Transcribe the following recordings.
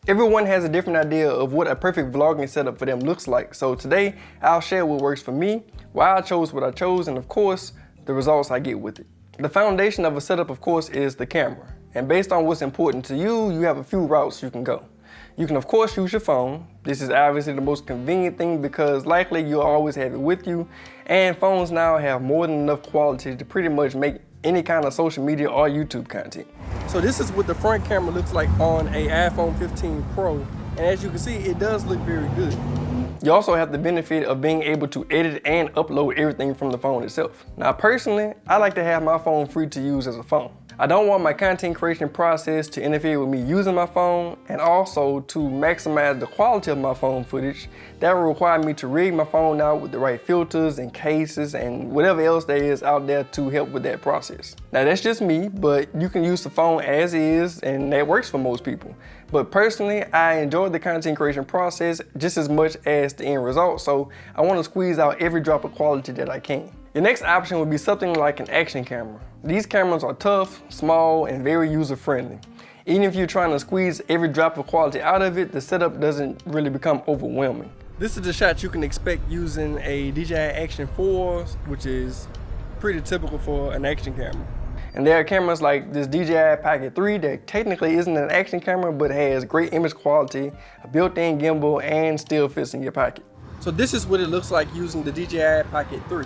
Everyone has a different idea of what a perfect vlogging setup for them looks like. So today, I'll share what works for me, why I chose what I chose, and of course, the results I get with it. The foundation of a setup, of course, is the camera. And based on what's important to you, you have a few routes you can go. You can of course use your phone. This is obviously the most convenient thing because likely you'll always have it with you. And phones now have more than enough quality to pretty much make any kind of social media or YouTube content. So this is what the front camera looks like on a iPhone 15 Pro. And as you can see, it does look very good. You also have the benefit of being able to edit and upload everything from the phone itself. Now personally, I like to have my phone free to use as a phone. I don't want my content creation process to interfere with me using my phone, and also to maximize the quality of my phone footage. That will require me to rig my phone out with the right filters and cases and whatever else there is out there to help with that process. Now that's just me, but you can use the phone as is and that works for most people. But personally, I enjoy the content creation process just as much as the end result, so I want to squeeze out every drop of quality that I can. Your next option would be something like an action camera. These cameras are tough, small, and very user-friendly. Even if you're trying to squeeze every drop of quality out of it, the setup doesn't really become overwhelming. This is the shot you can expect using a DJI Action 4, which is pretty typical for an action camera. And there are cameras like this DJI Pocket 3 that technically isn't an action camera, but has great image quality, a built-in gimbal, and still fits in your pocket. So this is what it looks like using the DJI Pocket 3.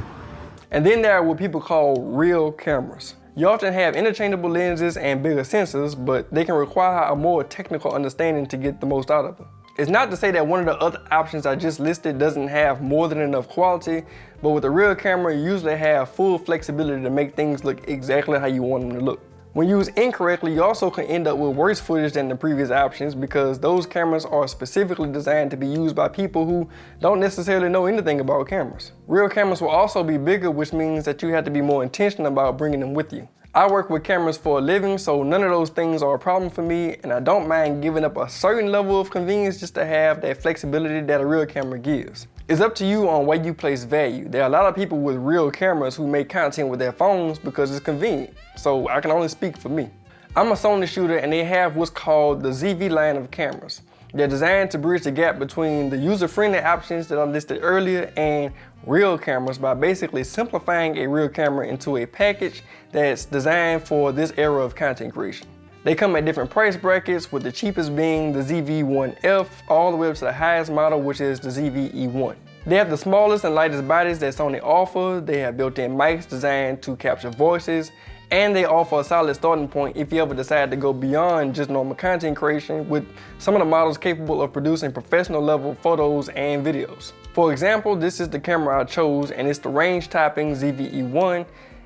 And then there are what people call real cameras. You often have interchangeable lenses and bigger sensors, but they can require a more technical understanding to get the most out of them. It's not to say that one of the other options I just listed doesn't have more than enough quality, but with a real camera, you usually have full flexibility to make things look exactly how you want them to look. When used incorrectly, you also can end up with worse footage than the previous options because those cameras are specifically designed to be used by people who don't necessarily know anything about cameras. Real cameras will also be bigger, which means that you have to be more intentional about bringing them with you. I work with cameras for a living, so none of those things are a problem for me, and I don't mind giving up a certain level of convenience just to have that flexibility that a real camera gives. It's up to you on where you place value. There are a lot of people with real cameras who make content with their phones because it's convenient, so I can only speak for me. I'm a Sony shooter and they have what's called the ZV line of cameras. They're designed to bridge the gap between the user-friendly options that I listed earlier and real cameras by basically simplifying a real camera into a package that's designed for this era of content creation. They come at different price brackets, with the cheapest being the ZV-1F all the way up to the highest model, which is the ZV-E1. They have the smallest and lightest bodies that Sony offer. They have built-in mics designed to capture voices, and they offer a solid starting point if you ever decide to go beyond just normal content creation, with some of the models capable of producing professional level photos and videos. For example, this is the camera I chose, and it's the range-topping ZV-E1.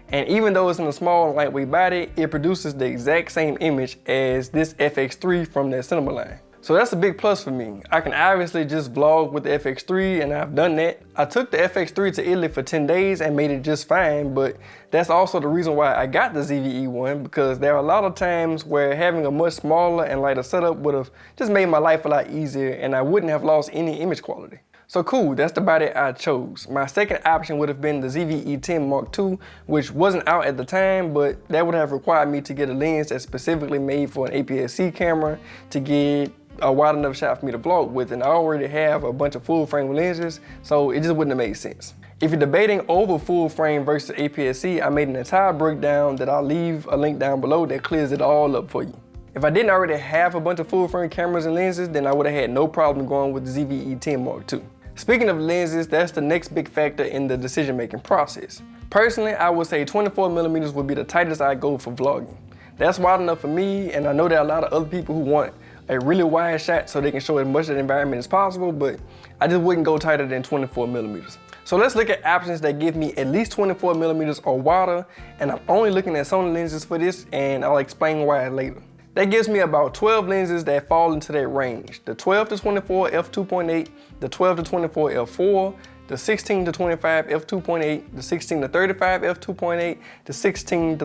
And even though it's in a small and lightweight body, it produces the exact same image as this FX3 from their cinema line. So that's a big plus for me. I can obviously just vlog with the FX3, and I've done that. I took the FX3 to Italy for 10 days and made it just fine, but that's also the reason why I got the ZV-E1, because there are a lot of times where having a much smaller and lighter setup would have just made my life a lot easier and I wouldn't have lost any image quality. So cool, that's the body I chose. My second option would have been the ZV-E10 Mark II, which wasn't out at the time, but that would have required me to get a lens that's specifically made for an APS-C camera to get a wide enough shot for me to vlog with, and I already have a bunch of full frame lenses, so it just wouldn't have made sense. If you're debating over full frame versus APS-C, I made an entire breakdown that I'll leave a link down below that clears it all up for you. If I didn't already have a bunch of full frame cameras and lenses, then I would have had no problem going with the ZV-E10 Mark II. Speaking of lenses, that's the next big factor in the decision-making process. Personally, I would say 24mm would be the tightest I go for vlogging. That's wide enough for me, and I know there are a lot of other people who want a really wide shot so they can show as much of the environment as possible, but I just wouldn't go tighter than 24mm. So let's look at options that give me at least 24mm or wider, and I'm only looking at Sony lenses for this, and I'll explain why later. That gives me about 12 lenses that fall into that range. The 12-24 f2.8, the 12-24 f4, the 16-25 f2.8, the 16-35 f2.8, the 16-35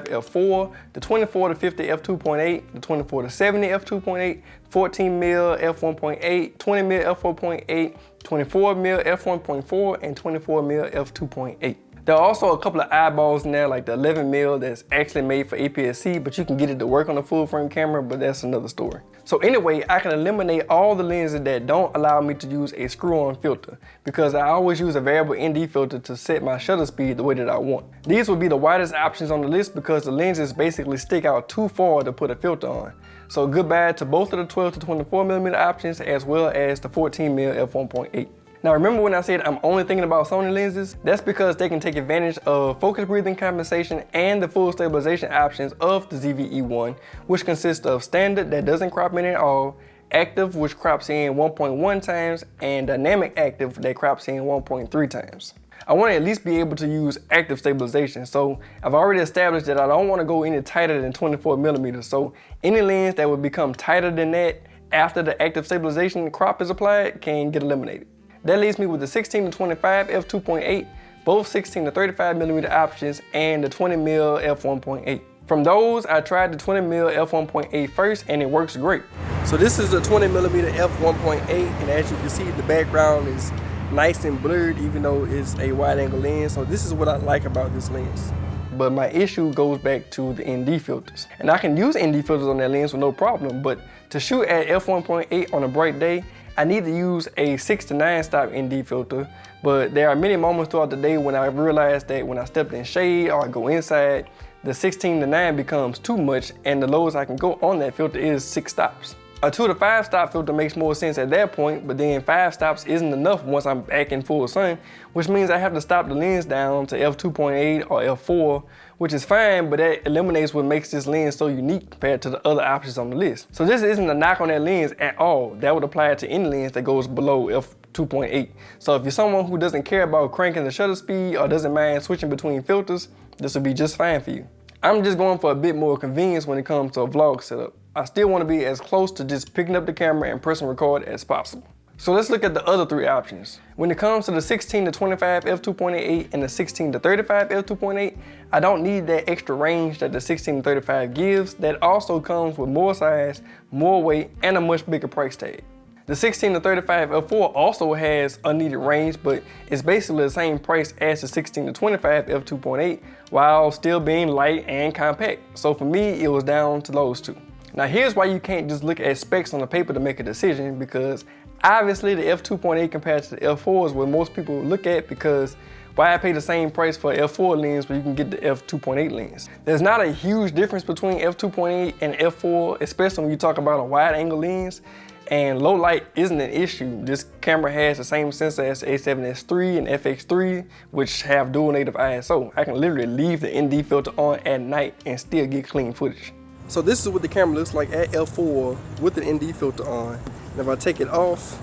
f4, the 24-50 f2.8, the 24-70 f2.8, 14mm f1.8, 20mm f4.8, 24mm f1.4, and 24mm f2.8. There are also a couple of eyeballs in there, like the 11mm that's actually made for APS-C, but you can get it to work on a full frame camera, but that's another story. So anyway, I can eliminate all the lenses that don't allow me to use a screw-on filter because I always use a variable ND filter to set my shutter speed the way that I want. These would be the widest options on the list because the lenses basically stick out too far to put a filter on. So goodbye to both of the 12 to 24mm options as well as the 14mm f1.8. Now remember when I said I'm only thinking about Sony lenses? That's because they can take advantage of focus breathing compensation and the full stabilization options of the ZV-E1, which consists of standard that doesn't crop in at all, active which crops in 1.1 times, and dynamic active that crops in 1.3 times. I want to at least be able to use active stabilization, so I've already established that I don't want to go any tighter than 24mm, so any lens that would become tighter than that after the active stabilization crop is applied can get eliminated. That leaves me with the 16 to 25 f2.8, both 16 to 35mm options, and the 20mm f1.8. From those, I tried the 20mm f1.8 first and it works great. So this is the 20mm f1.8, and as you can see, the background is nice and blurred even though it's a wide angle lens. So this is what I like about this lens. But my issue goes back to the ND filters. And I can use ND filters on that lens with no problem, but to shoot at f1.8 on a bright day, I need to use a 6 to 9 stop ND filter, but there are many moments throughout the day when I realize that when I step in shade or I go inside, the 16 to 9 becomes too much, and the lowest I can go on that filter is 6 stops. A 2 to 5 stop filter makes more sense at that point, but then 5 stops isn't enough once I'm back in full sun, which means I have to stop the lens down to f2.8 or f4, which is fine, but that eliminates what makes this lens so unique compared to the other options on the list. So this isn't a knock on that lens at all. That would apply to any lens that goes below f2.8. So if you're someone who doesn't care about cranking the shutter speed or doesn't mind switching between filters, this would be just fine for you. I'm just going for a bit more convenience when it comes to a vlog setup. I still want to be as close to just picking up the camera and pressing record as possible. So let's look at the other 3 options. When it comes to the 16 to 25 f2.8 and the 16 to 35 f2.8, I don't need that extra range that the 16 to 35 gives. That also comes with more size, more weight, and a much bigger price tag. The 16 to 35 f4 also has unneeded range, but it's basically the same price as the 16 to 25 f2.8 while still being light and compact. So for me, it was down to those 2. Now here's why you can't just look at specs on the paper to make a decision, because obviously the f2.8 compared to the f4 is what most people look at, because why pay the same price for f4 lens when you can get the f2.8 lens? There's not a huge difference between f2.8 and f4, especially when you talk about a wide angle lens, and low light isn't an issue. This camera has the same sensor as the A7S III and FX3, which have dual native ISO. I can literally leave the ND filter on at night and still get clean footage. So this is what the camera looks like at f4 with the ND filter on. And if I take it off,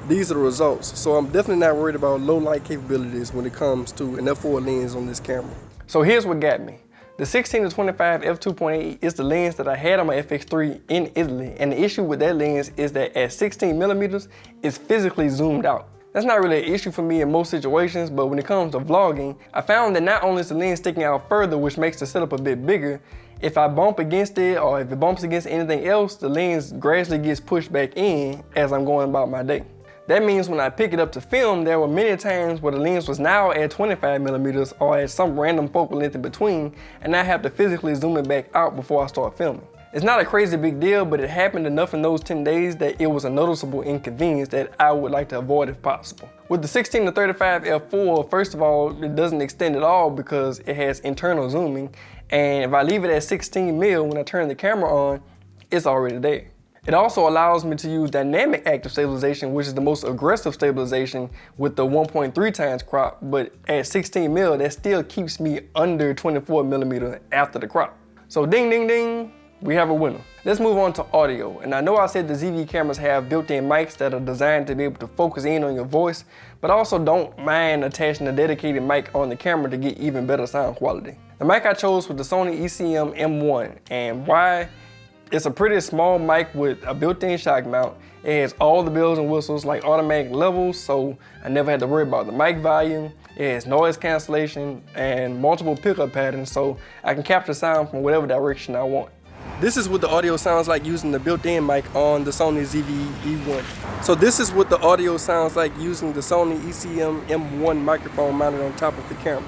these are the results. So I'm definitely not worried about low light capabilities when it comes to an f4 lens on this camera. So here's what got me. The 16 to 25 f2.8 is the lens that I had on my FX3 in Italy, and the issue with that lens is that at 16mm, it's physically zoomed out. That's not really an issue for me in most situations, but when it comes to vlogging, I found that not only is the lens sticking out further, which makes the setup a bit bigger, if I bump against it or if it bumps against anything else, the lens gradually gets pushed back in as I'm going about my day. That means when I pick it up to film, there were many times where the lens was now at 25mm or at some random focal length in between, and I have to physically zoom it back out before I start filming. It's not a crazy big deal, but it happened enough in those 10 days that it was a noticeable inconvenience that I would like to avoid if possible. With the 16 to 35 f4, first of all, it doesn't extend at all because it has internal zooming, and if I leave it at 16mm when I turn the camera on, it's already there. It also allows me to use dynamic active stabilization, which is the most aggressive stabilization with the 1.3 times crop, but at 16mm, that still keeps me under 24mm after the crop. So ding, ding, ding, we have a winner. Let's move on to audio. And I know I said the ZV cameras have built-in mics that are designed to be able to focus in on your voice, but I also don't mind attaching a dedicated mic on the camera to get even better sound quality. The mic I chose was the Sony ECM M1, and why? It's a pretty small mic with a built-in shock mount. It has all the bells and whistles like automatic levels, so I never had to worry about the mic volume. It has noise cancellation and multiple pickup patterns, so I can capture sound from whatever direction I want. This is what the audio sounds like using the built-in mic on the Sony ZV-E1. So this is what the audio sounds like using the Sony ECM M1 microphone mounted on top of the camera.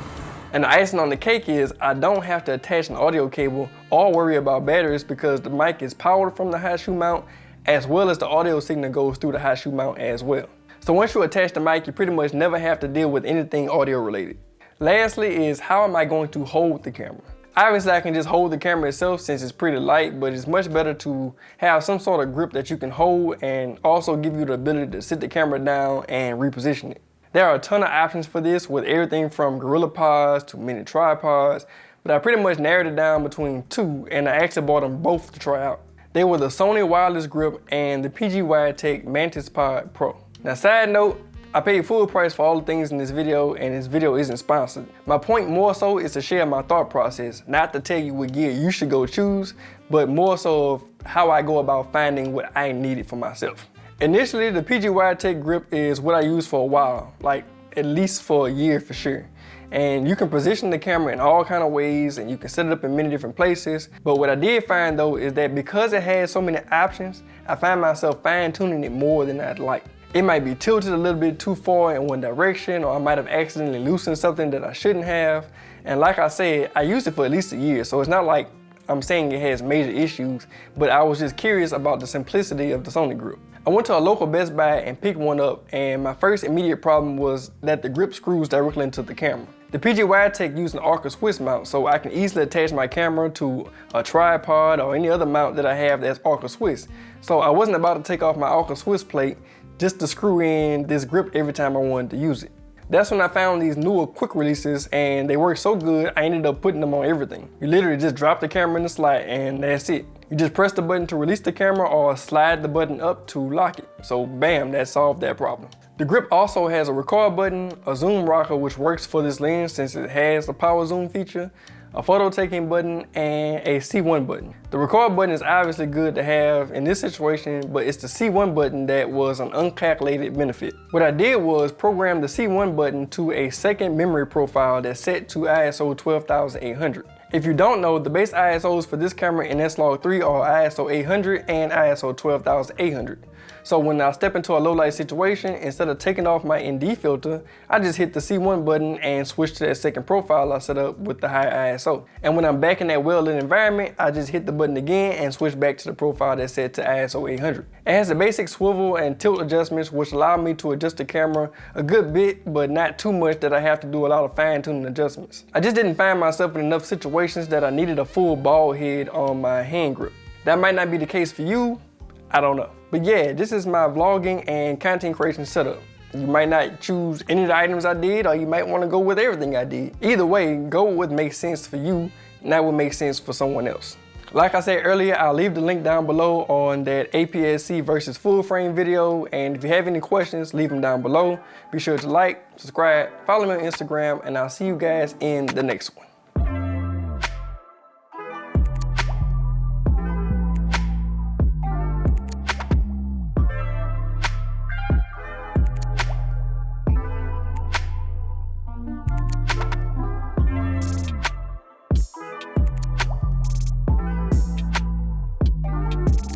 And the icing on the cake is I don't have to attach an audio cable or worry about batteries because the mic is powered from the high shoe mount, as well as the audio signal goes through the high shoe mount as well. So once you attach the mic, you pretty much never have to deal with anything audio related. Lastly is, how am I going to hold the camera? Obviously I can just hold the camera itself since it's pretty light, but it's much better to have some sort of grip that you can hold and also give you the ability to sit the camera down and reposition it. There are a ton of options for this with everything from GorillaPods to mini tripods, but I pretty much narrowed it down between two and I actually bought them both to try out. They were the Sony Wireless Grip and the PGWireTech Mantis Pod Pro. Now side note, I paid full price for all the things in this video and this video isn't sponsored. My point more so is to share my thought process, not to tell you what gear you should go choose, but more so of how I go about finding what I needed for myself. Initially, the PGWireTech grip is what I used for a while, like at least for a year for sure. And you can position the camera in all kind of ways and you can set it up in many different places. But what I did find though is that because it has so many options, I find myself fine tuning it more than I'd like. It might be tilted a little bit too far in one direction, or I might have accidentally loosened something that I shouldn't have. And like I said, I used it for at least a year, so it's not like I'm saying it has major issues, but I was just curious about the simplicity of the Sony grip. I went to a local Best Buy and picked one up, and my first immediate problem was that the grip screws directly into the camera. The PGWireTech used an Arca Swiss mount, so I can easily attach my camera to a tripod or any other mount that I have that's Arca Swiss. So I wasn't about to take off my Arca Swiss plate just to screw in this grip every time I wanted to use it. That's when I found these newer quick releases and they work so good, I ended up putting them on everything. You literally just drop the camera in the slot and that's it. You just press the button to release the camera or slide the button up to lock it. So bam, that solved that problem. The grip also has a record button, a zoom rocker which works for this lens since it has the power zoom feature, a photo taking button, and a C1 button. The record button is obviously good to have in this situation, but it's the C1 button that was an uncalculated benefit. What I did was program the C1 button to a second memory profile that's set to ISO 12800. If you don't know, the base ISOs for this camera in S-Log3 are ISO 800 and ISO 12800. So when I step into a low light situation, instead of taking off my ND filter, I just hit the C1 button and switch to that second profile I set up with the high ISO. And when I'm back in that well lit environment, I just hit the button again and switch back to the profile that's set to ISO 800. It has the basic swivel and tilt adjustments which allow me to adjust the camera a good bit, but not too much that I have to do a lot of fine tuning adjustments. I just didn't find myself in enough situations that I needed a full ball head on my hand grip. That might not be the case for you, I don't know. But yeah, this is my vlogging and content creation setup. You might not choose any of the items I did, or you might want to go with everything I did. Either way, go with what makes sense for you, not what makes sense for someone else. Like I said earlier, I'll leave the link down below on that APS-C versus full frame video. And if you have any questions, leave them down below. Be sure to like, subscribe, follow me on Instagram, and I'll see you guys in the next one.